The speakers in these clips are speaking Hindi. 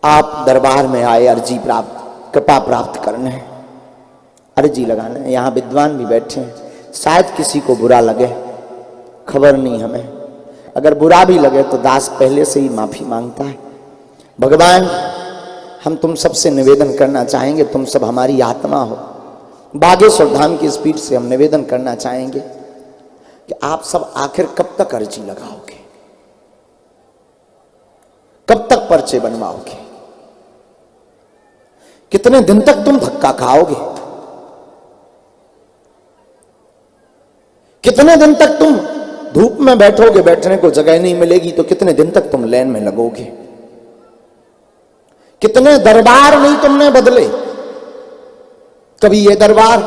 आप दरबार में आए अर्जी प्राप्त, कृपा प्राप्त करने, अर्जी लगाने। यहाँ विद्वान भी बैठे हैं, शायद किसी को बुरा लगे, खबर नहीं हमें। अगर बुरा भी लगे तो दास पहले से ही माफी मांगता है। भगवान, हम तुम सबसे निवेदन करना चाहेंगे, तुम सब हमारी आत्मा हो। बागेश्वर धाम की स्पीड से हम निवेदन करना चाहेंगे कि आप सब आखिर कब तक अर्जी लगाओगे, कब तक पर्चे बनवाओगे, कितने दिन तक तुम धक्का खाओगे, कितने दिन तक तुम धूप में बैठोगे, बैठने को जगह नहीं मिलेगी तो कितने दिन तक तुम लाइन में लगोगे। कितने दरबार नहीं तुमने बदले, कभी ये दरबार,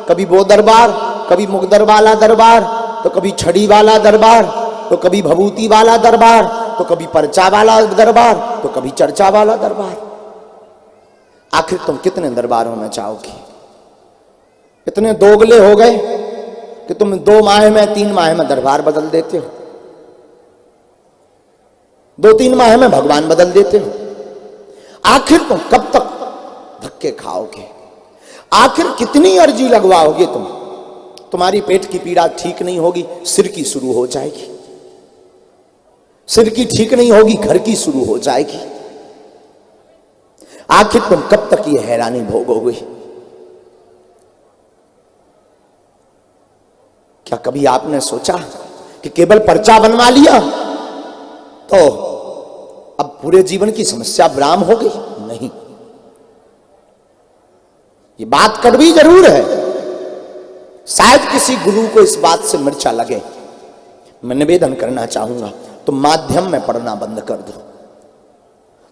कभी वो दरबार, कभी मुगदर वाला दरबार, तो कभी छड़ी वाला दरबार, तो कभी भभूति वाला दरबार, तो कभी पर्चा वाला दरबार, तो कभी चर्चा वाला दरबार। आखिर तुम कितने दरबारों में जाओगे? इतने दोगले हो गए कि तुम 2 माह में 3 माह में दरबार बदल देते हो, 2-3 माह में भगवान बदल देते हो। आखिर तुम कब तक धक्के खाओगे? आखिर कितनी अर्जी लगवाओगे तुम? तुम्हारी पेट की पीड़ा ठीक नहीं होगी, सिर की शुरू हो जाएगी, सिर की ठीक नहीं होगी, घर की शुरू हो जाएगी। आखिर तुम कब तक ये हैरानी भोगोगे? क्या कभी आपने सोचा कि केवल पर्चा बनवा लिया तो अब पूरे जीवन की समस्या विराम हो गई? नहीं, ये बात कड़वी जरूर है। शायद किसी गुरु को इस बात से मिर्चा लगे। मैं निवेदन करना चाहूंगा, तुम माध्यम में पढ़ना बंद कर दो,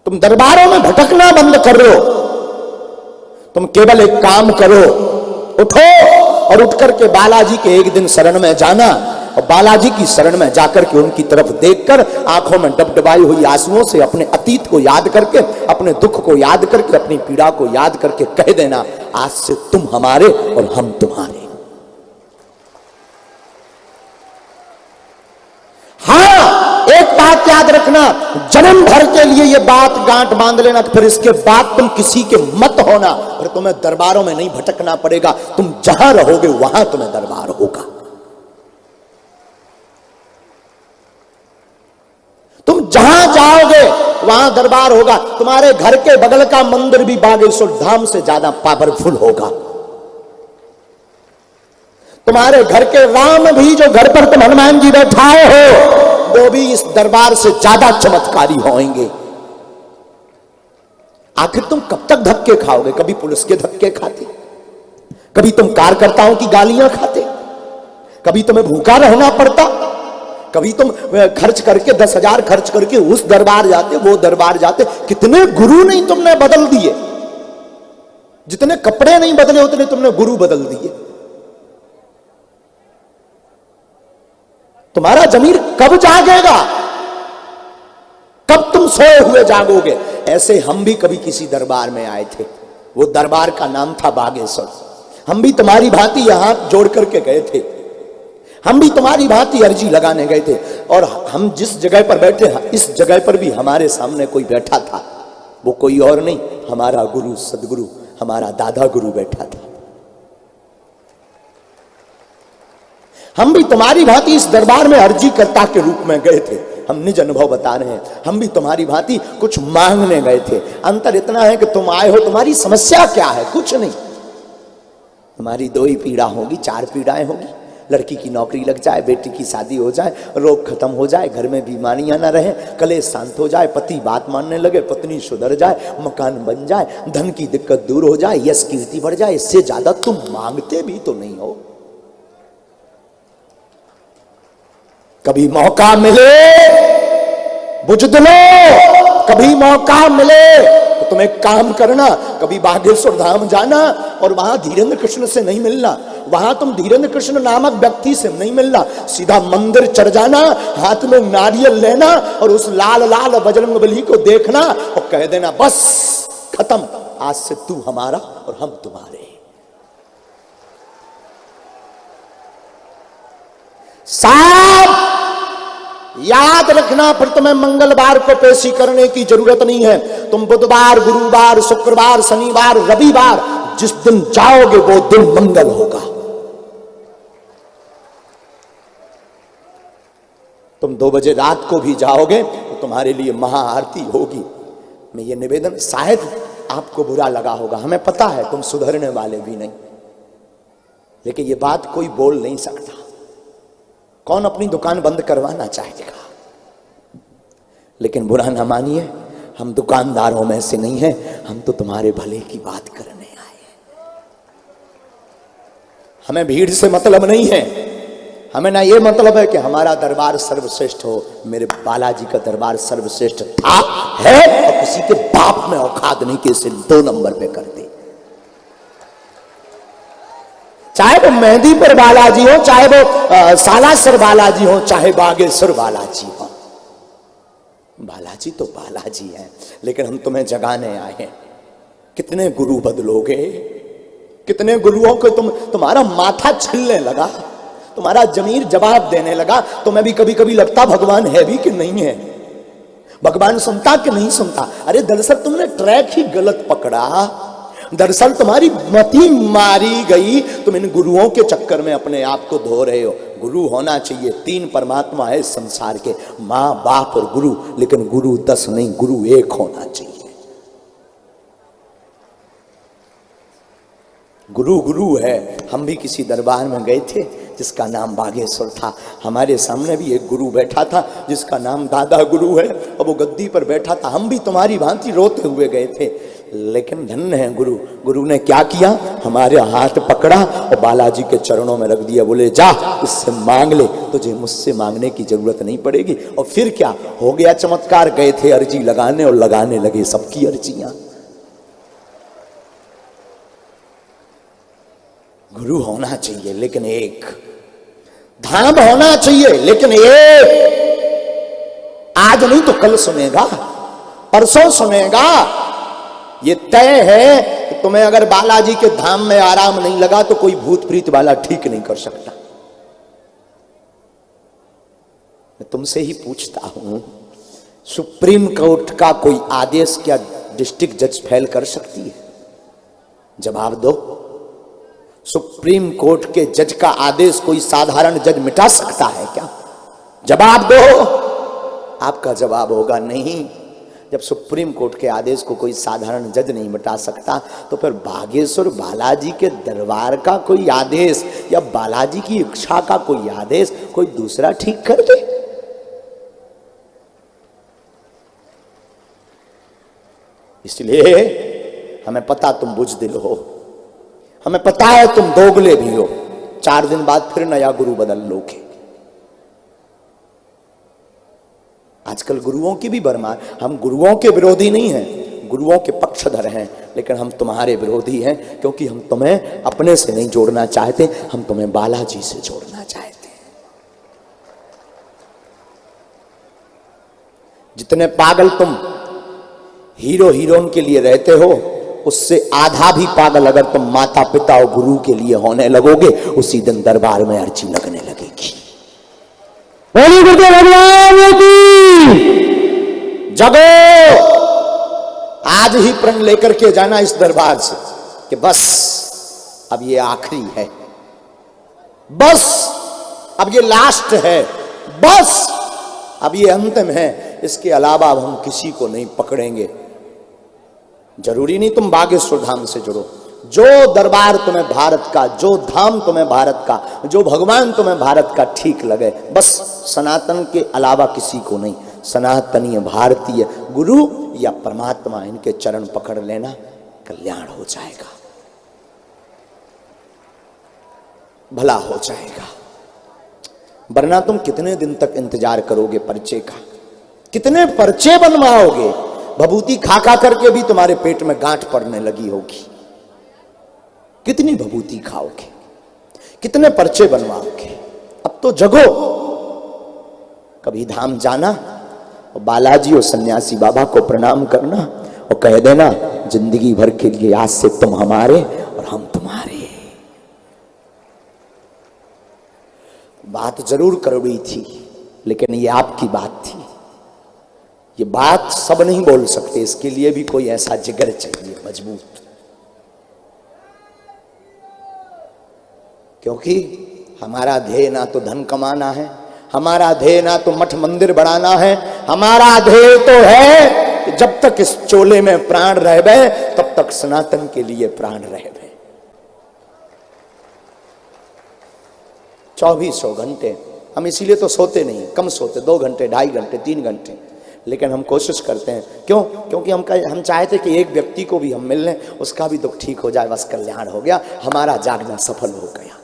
तुम दरबारों में भटकना बंद कर दो। तुम केवल एक काम करो, उठो और उठ करके बालाजी के एक दिन शरण में जाना, और बालाजी की शरण में जाकर के उनकी तरफ देखकर आंखों में डबडबाई हुई आंसुओं से अपने अतीत को याद करके, अपने दुख को याद करके, अपनी पीड़ा को याद करके कह देना, आज से तुम हमारे और हम तुम्हारे। हाँ, एक बात याद रखना, जन्म भर के लिए ये बात गांठ बांध लेना, फिर इसके बाद तुम किसी के मत होना, और तुम्हें दरबारों में नहीं भटकना पड़ेगा। तुम जहां रहोगे वहां तुम्हें दरबार होगा। तुम जहां जाओगे वहां दरबार होगा। तुम्हारे घर के बगल का मंदिर भी बागेश्वर धाम से ज्यादा पावरफुल होगा। तुम्हारे घर के राम भी, जो घर पर तुम हनुमान जी बैठाए हो, वो भी इस दरबार से ज्यादा चमत्कारी होंगे। आखिर तुम कब तक धक्के खाओगे? कभी पुलिस के धक्के खाते, कभी तुम कार्यकर्ताओं की गालियां खाते, कभी तुम्हें भूखा रहना पड़ता, कभी तुम खर्च करके 10,000 खर्च करके उस दरबार जाते, वो दरबार जाते। कितने गुरु नहीं तुमने बदल दिए, जितने कपड़े नहीं बदले उतने तुमने गुरु बदल दिए। तुम्हारा जमीर कब जागेगा? कब तुम सोए हुए जागोगे? ऐसे हम भी कभी किसी दरबार में आए थे, वो दरबार का नाम था बागेश्वर। हम भी तुम्हारी भांति यहां जोड़ करके गए थे, हम भी तुम्हारी भांति अर्जी लगाने गए थे, और हम जिस जगह पर बैठे, इस जगह पर भी हमारे सामने कोई बैठा था। वो कोई और नहीं, हमारा गुरु, सदगुरु, हमारा दादा गुरु बैठा था। हम भी तुम्हारी भांति इस दरबार में अर्जी कर्ता के रूप में गए थे। हम निज अनुभव बता रहे हैं, हम भी तुम्हारी भांति कुछ मांगने गए थे। अंतर इतना है कि तुम आए हो, तुम्हारी समस्या क्या है? कुछ नहीं। तुम्हारी 2 ही पीड़ा होगी, 4 पीड़ाएं होगी। लड़की की नौकरी लग जाए, बेटी की शादी हो जाए, रोग खत्म हो जाए, घर में बीमारियां ना रहे, कलेश शांत हो जाए, पति बात मानने लगे, पत्नी सुधर जाए, मकान बन जाए, धन की दिक्कत दूर हो जाए, यश कीर्ति बढ़ जाए। इससे ज्यादा तुम मांगते भी तो नहीं हो। कभी मौका मिले बुझ लो, कभी मौका मिले तो तुम एक काम करना, कभी बागेश्वर धाम जाना और वहां धीरेन्द्र कृष्ण से नहीं मिलना, वहां तुम धीरेन्द्र कृष्ण नामक व्यक्ति से नहीं मिलना, सीधा मंदिर चढ़ जाना, हाथ में नारियल लेना और उस लाल लाल बजरंगबली को देखना और कह देना, बस खत्म, आज से तू हमारा और हम तुम्हारे। साहब याद रखना, फिर तुम्हें मंगलवार को पेशी करने की जरूरत नहीं है। तुम बुधवार, गुरुवार, शुक्रवार, शनिवार, रविवार जिस दिन जाओगे वो दिन मंगल होगा। तुम 2 बजे रात को भी जाओगे तो तुम्हारे लिए महाआरती होगी। मैं ये निवेदन, शायद आपको बुरा लगा होगा, हमें पता है तुम सुधरने वाले भी नहीं, लेकिन ये बात कोई बोल नहीं सकता। कौन अपनी दुकान बंद करवाना चाहेगा? लेकिन बुरा ना मानिए, हम दुकानदारों में से नहीं हैं, हम तो तुम्हारे भले की बात करने आए हैं। हमें भीड़ से मतलब नहीं है, हमें ना ये मतलब है कि हमारा दरबार सर्वश्रेष्ठ हो। मेरे बालाजी का दरबार सर्वश्रेष्ठ था, है, और किसी के बाप में औकात नहीं कि इसे 2 नंबर पे कर दे। चाहे वो मेहंदीपुर बालाजी हो, चाहे वो सालासर बालाजी हो, चाहे बागेश्वर बालाजी हो, बालाजी तो बालाजी है। लेकिन हम तुम्हें जगाने आए हैं। कितने गुरु बदलोगे? कितने गुरुओं को तुम्हारा माथा छिलने लगा, तुम्हारा जमीर जवाब देने लगा। तुम्हें भी कभी कभी लगता भगवान है भी कि नहीं है, भगवान सुनता कि नहीं सुनता। अरे दरअसल तुमने ट्रैक ही गलत पकड़ा, दरअसल तुम्हारी मति मारी गई। तुम इन गुरुओं के चक्कर में अपने आप को धो रहे हो। गुरु होना चाहिए, 3 परमात्मा है इस संसार के, माँ, बाप और गुरु। लेकिन गुरु 10 नहीं, गुरु 1 होना चाहिए। गुरु गुरु है। हम भी किसी दरबार में गए थे जिसका नाम बागेश्वर था। हमारे सामने भी एक गुरु बैठा था जिसका नाम दादा गुरु है, और वो गद्दी पर बैठा था। हम भी तुम्हारी भांति रोते हुए गए थे, लेकिन धन्य है गुरु। गुरु ने क्या किया? हमारे हाथ पकड़ा और बालाजी के चरणों में रख दिया। बोले जा इससे मांग ले, तुझे मुझसे मांगने की जरूरत नहीं पड़ेगी। और फिर क्या हो गया चमत्कार? गए थे अर्जी लगाने और लगाने लगे सबकी अर्जियां। गुरु होना चाहिए लेकिन एक, धाम होना चाहिए लेकिन एक। आज नहीं तो कल सुनेगा, परसों सुनेगा। ये तय है कि तुम्हें अगर बालाजी के धाम में आराम नहीं लगा तो कोई भूत प्रीत वाला ठीक नहीं कर सकता। मैं तुमसे ही पूछता हूं, सुप्रीम कोर्ट का कोई आदेश क्या डिस्ट्रिक्ट जज फेल कर सकती है? जवाब दो। सुप्रीम कोर्ट के जज का आदेश कोई साधारण जज मिटा सकता है क्या? जवाब दो। आपका जवाब होगा नहीं। जब सुप्रीम कोर्ट के आदेश को कोई साधारण जज नहीं मिटा सकता, तो फिर बागेश्वर बालाजी के दरबार का कोई आदेश या बालाजी की इच्छा का कोई आदेश कोई दूसरा ठीक कर दे? इसलिए हमें पता तुम बुजदिल हो, हमें पता है तुम दोगले भी हो। 4 दिन बाद फिर नया गुरु बदल लोगे। आजकल गुरुओं की भी भरमार। हम गुरुओं के विरोधी नहीं हैं, गुरुओं के पक्षधर हैं, लेकिन हम तुम्हारे विरोधी हैं क्योंकि हम तुम्हें अपने से नहीं जोड़ना चाहते, हम तुम्हें बालाजी से जोड़ना चाहते हैं। जितने पागल तुम हीरो हीरोइन के लिए रहते हो, उससे आधा भी पागल अगर तुम माता पिता और गुरु के लिए होने लगोगे, उसी दिन दरबार में अर्जी लगने लगेगी। बोलिए गुरुदेव भगवान की जगो। आज ही प्रण लेकर के जाना इस दरबार से कि बस अब ये आखिरी है, बस अब ये लास्ट है, बस अब ये अंतिम है। इसके अलावा अब हम किसी को नहीं पकड़ेंगे। जरूरी नहीं तुम बागेश्वर धाम से जुड़ो। जो दरबार तुम्हें भारत का, जो धाम तुम्हें भारत का, जो भगवान तुम्हें भारत का ठीक लगे, बस सनातन के अलावा किसी को नहीं। सनातनीय भारतीय गुरु या परमात्मा, इनके चरण पकड़ लेना, कल्याण हो जाएगा, भला हो जाएगा। वरना तुम कितने दिन तक इंतजार करोगे पर्चे का? कितने पर्चे बनवाओगे? भभूति खा खा करके भी तुम्हारे पेट में गांठ पड़ने लगी होगी। कितनी भभूति खाओगे? कितने पर्चे बनवाओगे? अब तो जगो। कभी धाम जाना और बालाजी और सन्यासी बाबा को प्रणाम करना और कह देना जिंदगी भर के लिए आज से तुम हमारे और हम तुम्हारे। बात जरूर कड़वी थी, लेकिन ये आपकी बात थी। ये बात सब नहीं बोल सकते, इसके लिए भी कोई ऐसा जिगर चाहिए मजबूत, क्योंकि हमारा ध्येय ना तो धन कमाना है, हमारा ध्येय ना तो मठ मंदिर बढ़ाना है, हमारा ध्येय तो है कि जब तक इस चोले में प्राण रहबे तब तक सनातन के लिए प्राण रहबे। 24 घंटे हम इसीलिए तो सोते नहीं, कम सोते, 2 घंटे, 2.5 घंटे, 3 घंटे, लेकिन हम कोशिश करते हैं। क्यों? क्योंकि हम चाहते कि एक व्यक्ति को भी हम मिल लें, उसका भी दुख ठीक हो जाए, बस कल्याण हो गया, हमारा जागना सफल हो गया।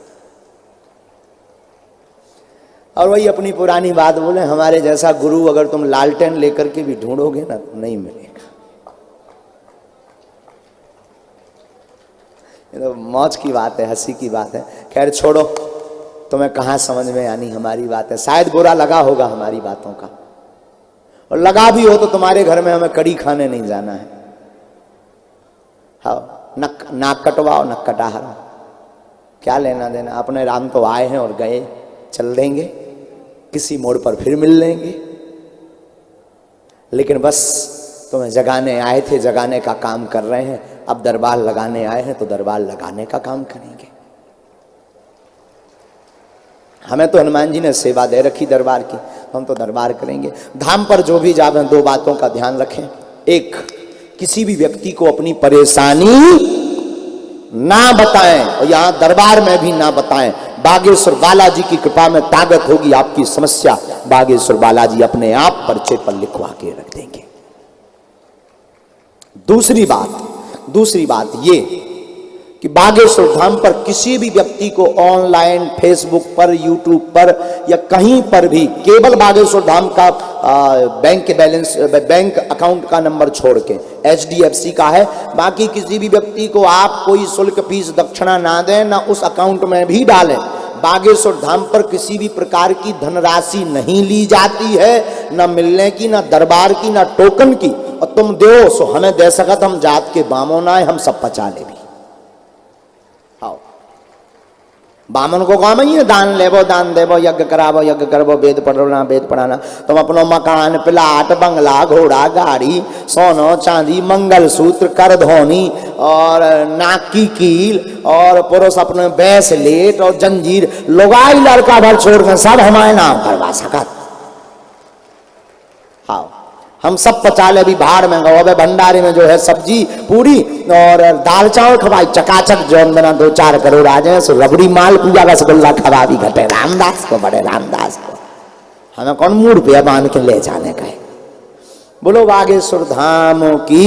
और वही अपनी पुरानी बात बोले, हमारे जैसा गुरु अगर तुम लालटेन लेकर के भी ढूंढोगे ना तो नहीं मिलेगा। ये तो मौज की बात है, हंसी की बात है। खैर छोड़ो, तुम्हें कहाँ समझ में आनी हमारी बात है। शायद बुरा लगा होगा हमारी बातों का, और लगा भी हो तो तुम्हारे घर में हमें कड़ी खाने नहीं जाना है। हाँ, नाक कटवाओ, नक कटा हरा, क्या लेना देना। अपने राम तो आए हैं और गए, चल देंगे, किसी मोड़ पर फिर मिल लेंगे। लेकिन बस तुम्हें जगाने आए थे, जगाने का काम कर रहे हैं। अब दरबार लगाने आए हैं तो दरबार लगाने का काम करेंगे। हमें तो हनुमान जी ने सेवा दे रखी दरबार की, हम तो दरबार करेंगे। धाम पर जो भी जावे 2 बातों का ध्यान रखें। एक, किसी भी व्यक्ति को अपनी परेशानी ना बताएं, और यहां दरबार में भी ना बताएं। बागेश्वर बालाजी की कृपा में ताकत होगी, आपकी समस्या बागेश्वर बालाजी अपने आप पर्चे पर लिखवा के रख देंगे। दूसरी बात ये कि बागेश्वर धाम पर किसी भी व्यक्ति को ऑनलाइन, फेसबुक पर, यूट्यूब पर या कहीं पर भी केवल बागेश्वर धाम का बैंक बैलेंस, बैंक अकाउंट का नंबर छोड़ के HDFC का है, बाकी किसी भी व्यक्ति को आप कोई शुल्क, फीस, दक्षिणा ना दें, ना उस अकाउंट में भी डालें। बागेश्वर धाम पर किसी भी प्रकार की धनराशि नहीं ली जाती है, ना मिलने की, ना दरबार की, ना टोकन की। और तुम दो सो हमें दे सकत, हम जात के बामों आए, हम सब पचा ले भी। आओ, बामन को काम ही है, दान लेवो, दान देवो, यज्ञ करावो, यज्ञ करवो, वेद पढ़ना, वेद पढ़ाना। तुम अपनो मकान, प्लाट, बंगला, घोड़ा, गाड़ी, सोनो चांदी, मंगल सूत्र, कर धोनी और नाक की कील, और पुरुष अपने ब्रेसलेट और जंजीर, लोगाई लड़का भर छोड़ कर सब हमारे नाम करवा सकत। हाँ, हम सब पचा ले भी, भाड़ में गए भंडारे में जो है सब्जी पूरी और दाल चावल खवाई चकाचक, जो अंदर 2-4 करोड़ आ जाए, सो रबड़ी माल पूजा रसगुल्ला खवा भी घटे रामदास को, बड़े रामदास को। हमें कौन मूड पे बांध के ले जाने का है। बोलो बागेश्वर धाम की